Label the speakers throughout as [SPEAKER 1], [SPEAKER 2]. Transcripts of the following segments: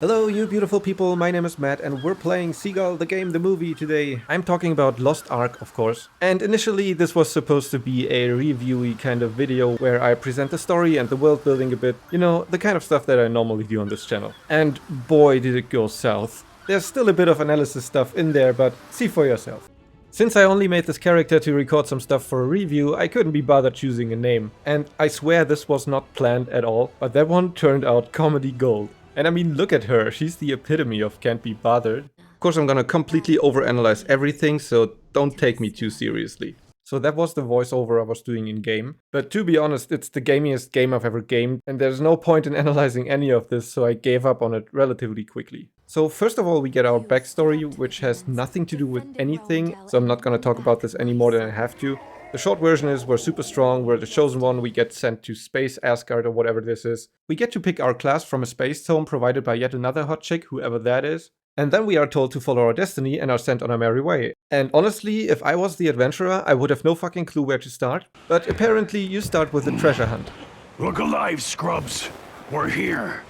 [SPEAKER 1] Hello you beautiful people, my name is Matt and we're playing Seagull the game, the movie today. I'm talking about Lost Ark, of course. And initially this was supposed to be a reviewy kind of video where I present the story and the world building a bit. You know, the kind of stuff that I normally do on this channel. And boy did it go south. There's still a bit of analysis stuff in there, but see for yourself. Since I only made this character to record some stuff for a review, I couldn't be bothered choosing a name. And I swear this was not planned at all, but that one turned out comedy gold. And I mean, look at her, she's the epitome of can't be bothered. Of course, I'm gonna completely overanalyze everything, so don't take me too seriously. So that was the voiceover I was doing in game. But to be honest, it's the gamiest game I've ever gamed, and there's no point in analyzing any of this, so I gave up on it relatively quickly. So first of all, we get our backstory, which has nothing to do with anything, so I'm not gonna talk about this any more than I have to. The short version is we're super strong, we're the chosen one, we get sent to space Asgard or whatever this is. We get to pick our class from a space tome provided by yet another hot chick, whoever that is. And then we are told to follow our destiny and are sent on our merry way. And honestly, if I was the adventurer, I would have no fucking clue where to start. But apparently you start with a treasure hunt.
[SPEAKER 2] Look alive, scrubs! We're here!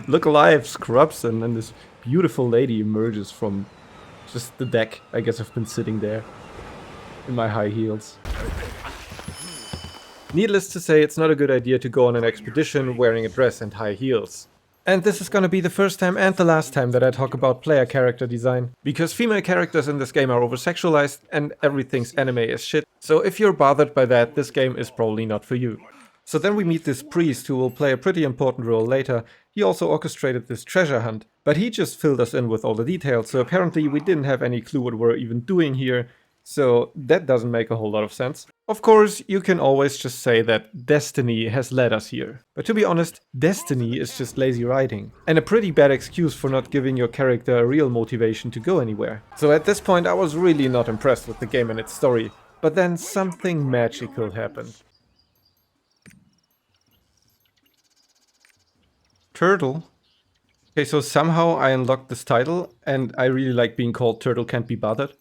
[SPEAKER 1] Look alive, scrubs, and then this beautiful lady emerges from just the deck. I guess I've been sitting there in my high heels. Needless to say, it's not a good idea to go on an expedition wearing a dress and high heels. And this is gonna be the first time and the last time that I talk about player character design. Because female characters in this game are over-sexualized and everything's anime as shit. So if you're bothered by that, this game is probably not for you. So then we meet this priest who will play a pretty important role later. He also orchestrated this treasure hunt, but he just filled us in with all the details, so apparently we didn't have any clue what we're even doing here, so that doesn't make a whole lot of sense. Of course, you can always just say that destiny has led us here. But to be honest, destiny is just lazy writing, and a pretty bad excuse for not giving your character a real motivation to go anywhere. So at this point I was really not impressed with the game and its story, but then something magical happened. Turtle? Okay, so somehow I unlocked this title, and I really like being called Turtle Can't Be Bothered.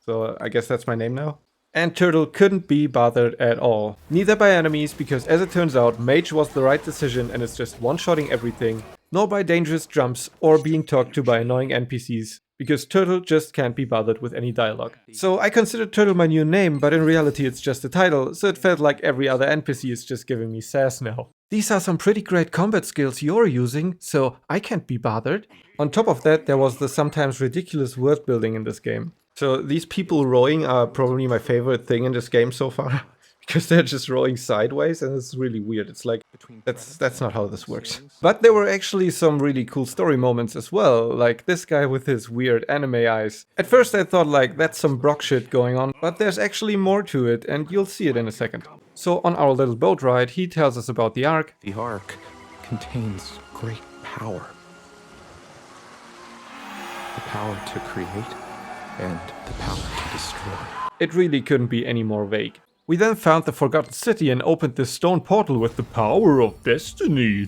[SPEAKER 1] So I guess that's my name now. And Turtle couldn't be bothered at all. Neither by enemies, because as it turns out, Mage was the right decision and it's just one-shotting everything. Nor by dangerous jumps or being talked to by annoying NPCs. Because Turtle just can't be bothered with any dialogue. So I considered Turtle my new name, but in reality it's just a title, so it felt like every other NPC is just giving me sass now. These are some pretty great combat skills you're using, so I can't be bothered. On top of that, there was the sometimes ridiculous world building in this game. So these people rowing are probably my favorite thing in this game so far. Because they're just rowing sideways and it's really weird. It's like, that's not how this works. But there were actually some really cool story moments as well, like this guy with his weird anime eyes. At first I thought like, that's some Brock shit going on, but there's actually more to it and you'll see it in a second. So on our little boat ride, he tells us about the ARK.
[SPEAKER 3] The ARK contains great power. The power to create and the power to destroy.
[SPEAKER 1] It really couldn't be any more vague. We then found the Forgotten City and opened this stone portal with the power of destiny.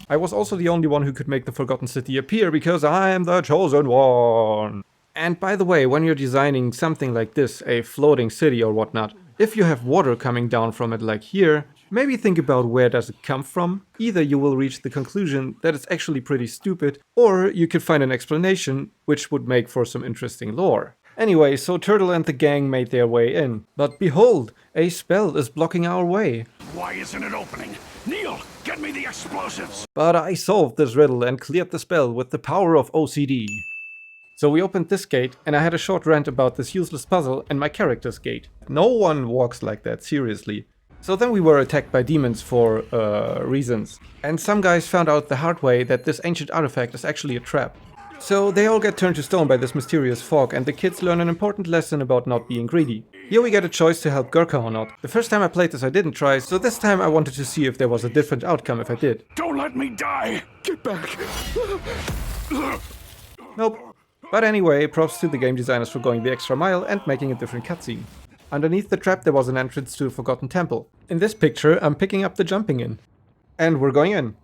[SPEAKER 1] I was also the only one who could make the Forgotten City appear because I am the chosen one. And by the way, when you're designing something like this, a floating city or whatnot, if you have water coming down from it like here, maybe think about where does it come from. Either you will reach the conclusion that it's actually pretty stupid, or you could find an explanation which would make for some interesting lore. Anyway, so Turtle and the gang made their way in. But behold, a spell is blocking our way.
[SPEAKER 2] Why isn't it opening? Neil, get me the explosives!
[SPEAKER 1] But I solved this riddle and cleared the spell with the power of OCD. So we opened this gate, and I had a short rant about this useless puzzle and my character's gate. No one walks like that, seriously. So then we were attacked by demons for reasons. And some guys found out the hard way that this ancient artifact is actually a trap. So they all get turned to stone by this mysterious fog, and the kids learn an important lesson about not being greedy. Here we get a choice to help Gurkha or not. The first time I played this I didn't try, so this time I wanted to see if there was a different outcome if I did.
[SPEAKER 2] Don't let me die! Get back!
[SPEAKER 1] Nope. But anyway, props to the game designers for going the extra mile and making a different cutscene. Underneath the trap there was an entrance to a forgotten temple. In this picture I'm picking up the jumping in. And we're going in.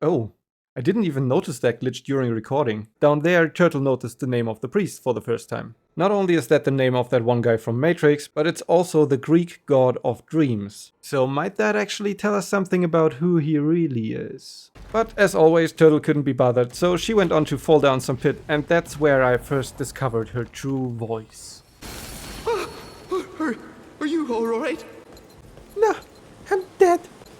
[SPEAKER 1] Oh. I didn't even notice that glitch during recording. Down there, Turtle noticed the name of the priest for the first time. Not only is that the name of that one guy from Matrix, but it's also the Greek god of dreams. So might that actually tell us something about who he really is? But as always, Turtle couldn't be bothered, so she went on to fall down some pit, and that's where I first discovered her true voice.
[SPEAKER 3] Are you alright?
[SPEAKER 1] No, I'm dead.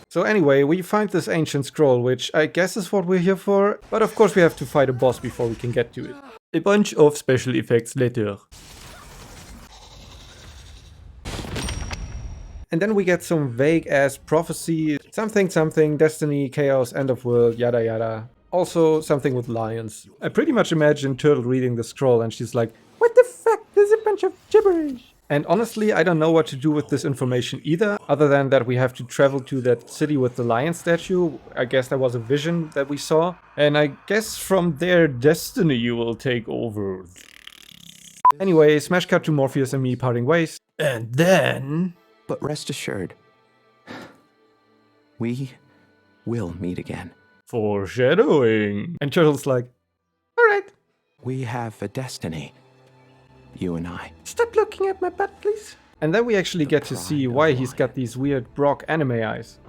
[SPEAKER 1] So anyway, we find this ancient scroll, which I guess is what we're here for, but of course we have to fight a boss before we can get to it. A bunch of special effects later. And then we get some vague ass prophecy, something, destiny, chaos, end of world, yada yada. Also something with lions. I pretty much imagine Turtle reading the scroll and she's like, what the fuck, this is a bunch of gibberish. And honestly, I don't know what to do with this information either, other than that we have to travel to that city with the lion statue. I guess that was a vision that we saw. And I guess from there, destiny will take over. Anyway, smash cut to Morpheus and me parting ways. And then...
[SPEAKER 3] But rest assured, we will meet again.
[SPEAKER 1] Foreshadowing. And Turtle's like, alright.
[SPEAKER 3] We have a destiny, you and I.
[SPEAKER 1] Stop looking at my butt, please. And then we actually get to see why he's got these weird Brock anime eyes.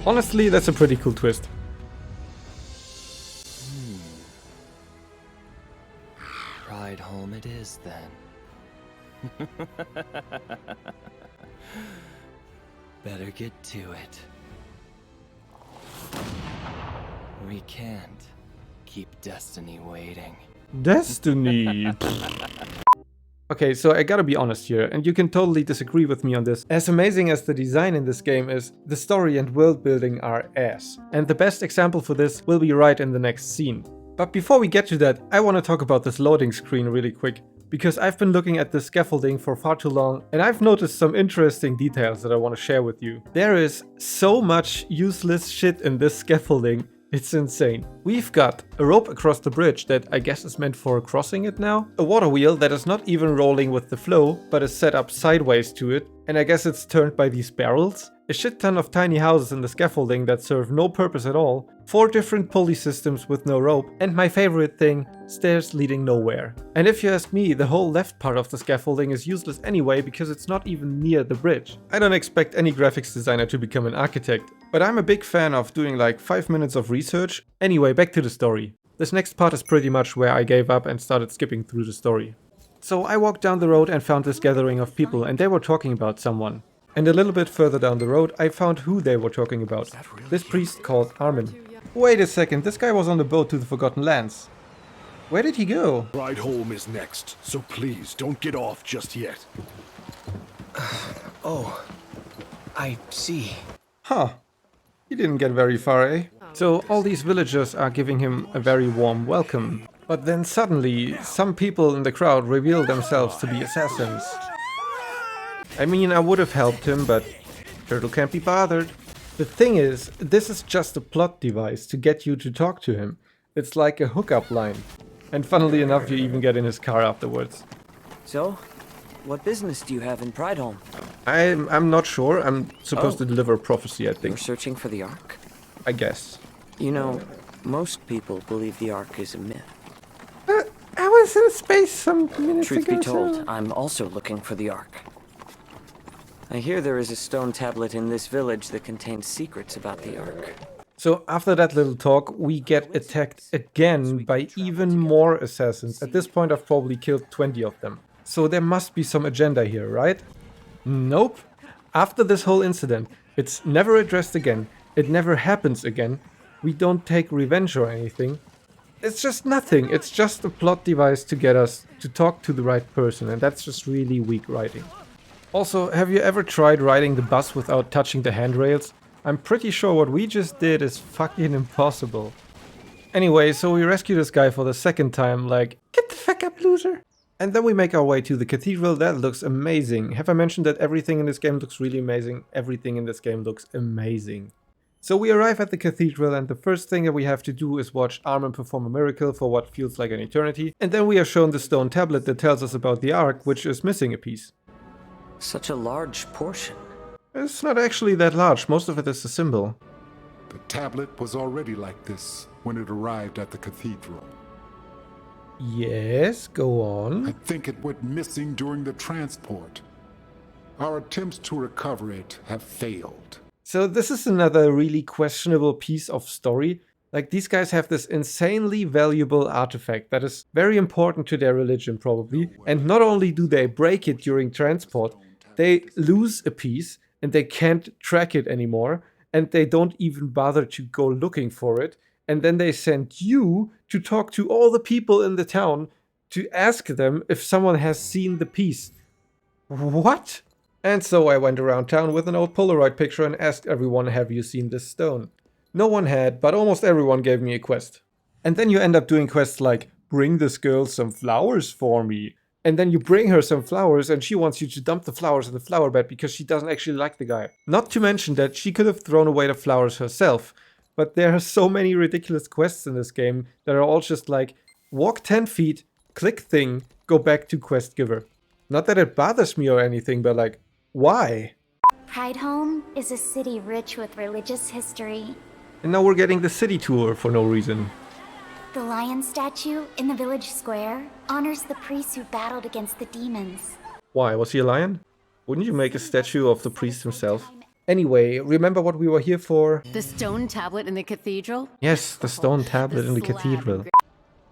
[SPEAKER 1] Honestly, that's a pretty cool twist.
[SPEAKER 4] Ride home it is, then. Better get to it. We can't keep Destiny waiting.
[SPEAKER 1] Destiny! Okay, so I gotta be honest here, and you can totally disagree with me on this. As amazing as the design in this game is, the story and world building are ass. And the best example for this will be right in the next scene. But before we get to that, I want to talk about this loading screen really quick. Because I've been looking at this scaffolding for far too long, and I've noticed some interesting details that I want to share with you. There is so much useless shit in this scaffolding. It's insane. We've got a rope across the bridge that I guess is meant for crossing it now. A water wheel that is not even rolling with the flow, but is set up sideways to it. And I guess it's turned by these barrels. A shit ton of tiny houses in the scaffolding that serve no purpose at all. 4 different pulley systems with no rope. And my favorite thing, stairs leading nowhere. And if you ask me, the whole left part of the scaffolding is useless anyway because it's not even near the bridge. I don't expect any graphics designer to become an architect, but I'm a big fan of doing like 5 minutes of research. Anyway, back to the story. This next part is pretty much where I gave up and started skipping through the story. So I walked down the road and found this gathering of people and they were talking about someone. And a little bit further down the road I found who they were talking about. This priest called Armin. Wait a second, this guy was on the boat to the Forgotten Lands. Where did he go?
[SPEAKER 2] Ride home is next, so please don't get off just yet.
[SPEAKER 4] Oh, I see.
[SPEAKER 1] Huh. He didn't get very far, eh? So all these villagers are giving him a very warm welcome. But then suddenly, some people in the crowd reveal themselves to be assassins. I mean, I would have helped him, but Turtle can't be bothered. The thing is, this is just a plot device to get you to talk to him. It's like a hookup line. And funnily enough, you even get in his car afterwards.
[SPEAKER 5] So, what business do you have in Prideholm?
[SPEAKER 1] I'm not sure. I'm supposed to deliver a prophecy, I
[SPEAKER 5] You're
[SPEAKER 1] think.
[SPEAKER 5] searching for the Ark?
[SPEAKER 1] I guess.
[SPEAKER 5] You know, most people believe the Ark is a myth.
[SPEAKER 1] I was in space some minutes
[SPEAKER 5] Truth
[SPEAKER 1] ago.
[SPEAKER 5] be told, I'm also looking for the Ark. I hear there is a stone tablet in this village that contains secrets about the Ark.
[SPEAKER 1] So after that little talk, we get attacked again by even more assassins. At this point, I've probably killed 20 of them. So there must be some agenda here, right? Nope. After this whole incident, it's never addressed again. It never happens again. We don't take revenge or anything. It's just nothing. It's just a plot device to get us to talk to the right person, and that's just really weak writing. Also, have you ever tried riding the bus without touching the handrails? I'm pretty sure what we just did is fucking impossible. Anyway, so we rescue this guy for the second time, like, get the fuck up, loser! And then we make our way to the cathedral. That looks amazing. Have I mentioned that everything in this game looks really amazing? Everything in this game looks amazing. So we arrive at the cathedral and the first thing that we have to do is watch Armin perform a miracle for what feels like an eternity. And then we are shown the stone tablet that tells us about the Ark, which is missing a piece.
[SPEAKER 5] Such a large portion.
[SPEAKER 1] It's not actually that large, most of it is a symbol.
[SPEAKER 6] The tablet was already like this. when it arrived at the cathedral.
[SPEAKER 1] Yes, go
[SPEAKER 6] I
[SPEAKER 1] on.
[SPEAKER 6] think it went missing during the transport. Our attempts to recover it have failed.
[SPEAKER 1] So this is another really questionable piece of story. Like, these guys have this insanely valuable artifact that is very important to their religion, probably. And not only do they break it during transport, they lose a piece and they can't track it anymore. And they don't even bother to go looking for it. And then they send you to talk to all the people in the town to ask them if someone has seen the piece. What? And so I went around town with an old Polaroid picture and asked everyone, have you seen this stone? No one had, but almost everyone gave me a quest. And then you end up doing quests like, bring this girl some flowers for me. And then you bring her some flowers and she wants you to dump the flowers in the flower bed because she doesn't actually like the guy. Not to mention that she could have thrown away the flowers herself. But there are so many ridiculous quests in this game that are all just like, walk 10 feet, click thing, go back to quest giver. Not that it bothers me or anything, but like, why?
[SPEAKER 7] Pride Home is a city rich with religious history.
[SPEAKER 1] And now we're getting the city tour for no reason.
[SPEAKER 7] The lion statue in the village square honors the priests who battled against the demons.
[SPEAKER 1] Why, was he a lion? Wouldn't you make a statue of the priest himself? Anyway, remember what we were here for?
[SPEAKER 8] The stone tablet in the cathedral?
[SPEAKER 1] Yes, the stone tablet in the
[SPEAKER 8] slab
[SPEAKER 1] cathedral.
[SPEAKER 8] and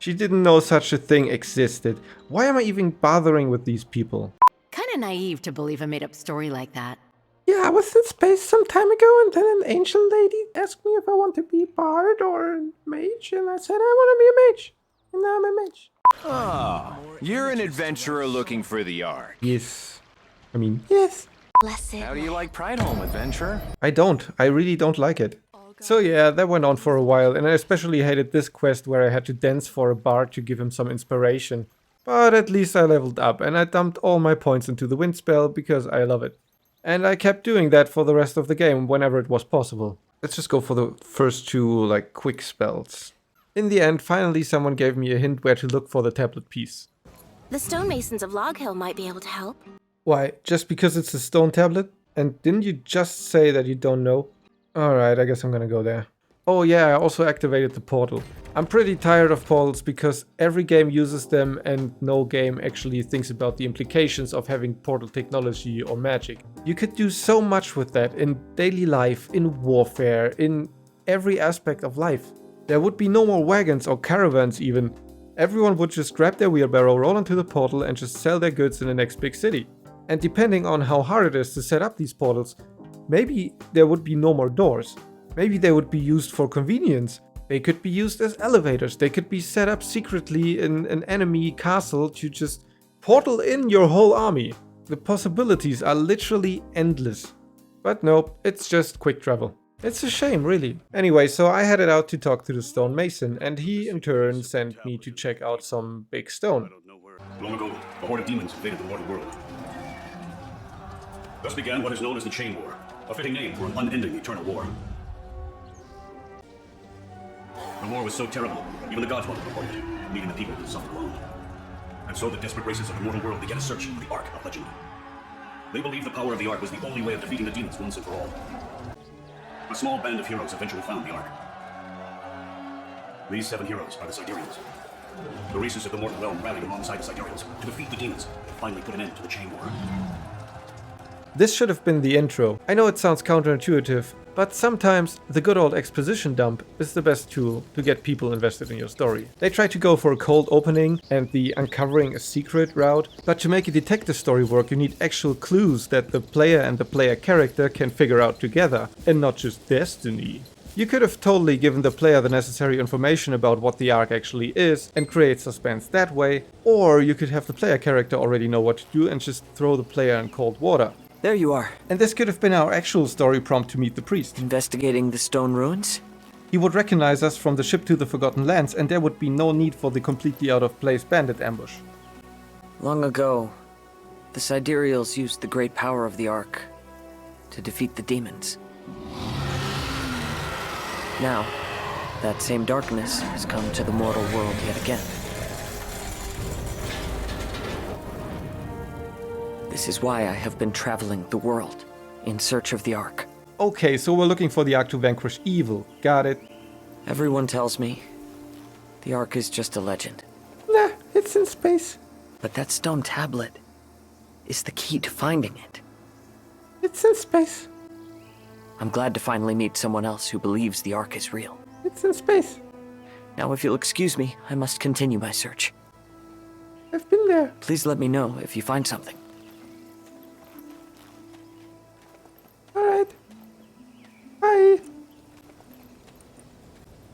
[SPEAKER 1] She didn't know such a thing existed. Why am I even bothering with these people?
[SPEAKER 8] Kinda naive to believe a made-up story like that.
[SPEAKER 1] Yeah, I was in space some time ago and then an angel lady asked me if I want to be a bard or a mage, and I said I want to be a mage. And now I'm a mage.
[SPEAKER 9] Ah, you're an adventurer looking for the ARK.
[SPEAKER 1] Yes. I mean, yes.
[SPEAKER 7] Blessed.
[SPEAKER 9] How do you like Pride Home, adventurer?
[SPEAKER 1] I don't. I really don't like it. So yeah, that went on for a while, and I especially hated this quest where I had to dance for a bard to give him some inspiration. But at least I leveled up, and I dumped all my points into the wind spell because I love it. And I kept doing that for the rest of the game whenever it was possible. Let's just go for the first two, like, quick spells. In the end, finally someone gave me a hint where to look for the tablet piece.
[SPEAKER 7] The stonemasons of Log Hill might be able to help.
[SPEAKER 1] Why, just because it's a stone tablet? And didn't you just say that you don't know? Alright, I guess I'm gonna go there. Oh yeah, I also activated the portal. I'm pretty tired of portals because every game uses them and no game actually thinks about the implications of having portal technology or magic. You could do so much with that in daily life, in warfare, in every aspect of life. There would be no more wagons or caravans even. Everyone would just grab their wheelbarrow, roll into the portal and just sell their goods in the next big city. And depending on how hard it is to set up these portals, maybe there would be no more doors. Maybe they would be used for convenience. They could be used as elevators. They could be set up secretly in an enemy castle to just portal in your whole army. The possibilities are literally endless. But nope, it's just quick travel. It's a shame, really. Anyway, so I headed out to talk to the stonemason, and he in turn sent me to check out some big stone.
[SPEAKER 2] Long ago, a horde of demons invaded the mortal world. Thus began what is known as the Chain War, a fitting name for an unending eternal war. The war was so terrible, even the gods wanted to avoid it, leaving the people to suffer alone. And so the desperate races of the mortal world began a search for the ARK of legend. They believed the power of the ARK was the only way of defeating the demons once and for all. A small band of heroes eventually found the ARK. These 7 heroes are the Sidereals. The races of the mortal realm rallied alongside the Sidereals to defeat the demons and finally put an end to the Chain War.
[SPEAKER 1] This should have been the intro. I know it sounds counterintuitive, but sometimes the good old exposition dump is the best tool to get people invested in your story. They try to go for a cold opening and the uncovering a secret route, but to make a detective story work you need actual clues that the player and the player character can figure out together, and not just destiny. You could have totally given the player the necessary information about what the ARK actually is and create suspense that way, or you could have the player character already know what to do and just throw the player in cold water.
[SPEAKER 5] There you are,
[SPEAKER 1] And this could have been our actual story prompt to meet the priest.
[SPEAKER 5] investigating the stone ruins.
[SPEAKER 1] He would recognize us from the ship to the Forgotten Lands, and there would be no need for the completely out-of-place bandit ambush.
[SPEAKER 5] Long ago, the Sidereals used the great power of the ARK to defeat the demons. Now, that same darkness has come to the mortal world yet again. This is why I have been traveling the world in search of the ARK.
[SPEAKER 1] Okay, so we're looking for the ARK to vanquish evil. Got it.
[SPEAKER 5] Everyone tells me the Ark is just a legend.
[SPEAKER 1] Nah, it's in space.
[SPEAKER 5] But that stone tablet is the key to finding it.
[SPEAKER 1] It's in space.
[SPEAKER 5] I'm glad to finally meet someone else who believes the Ark is real.
[SPEAKER 1] It's in space.
[SPEAKER 5] Now, if you'll excuse me, I must continue my search.
[SPEAKER 1] I've been there.
[SPEAKER 5] Please let me know if you find something.
[SPEAKER 1] Alright. Bye.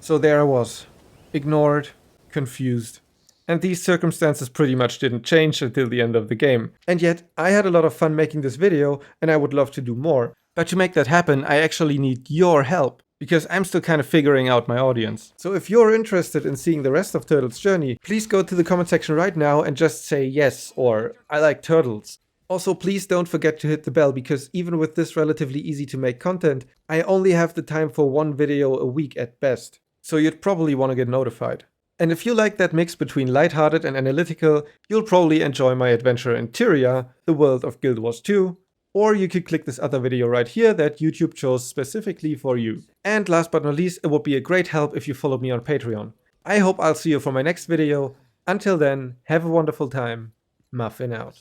[SPEAKER 1] So there I was. Ignored, confused. And these circumstances pretty much didn't change until the end of the game. And yet, I had a lot of fun making this video, and I would love to do more. But to make that happen, I actually need your help, because I'm still kind of figuring out my audience. So if you're interested in seeing the rest of Turtles' journey, please go to the comment section right now and just say yes, or I like turtles. Also, please don't forget to hit the bell, because even with this relatively easy to make content, I only have the time for one video a week at best. So you'd probably want to get notified. And if you like that mix between lighthearted and analytical, you'll probably enjoy my adventure in Tyria, the world of Guild Wars 2, or you could click this other video right here that YouTube chose specifically for you. And last but not least, it would be a great help if you follow me on Patreon. I hope I'll see you for my next video. Until then, have a wonderful time. Muffin out.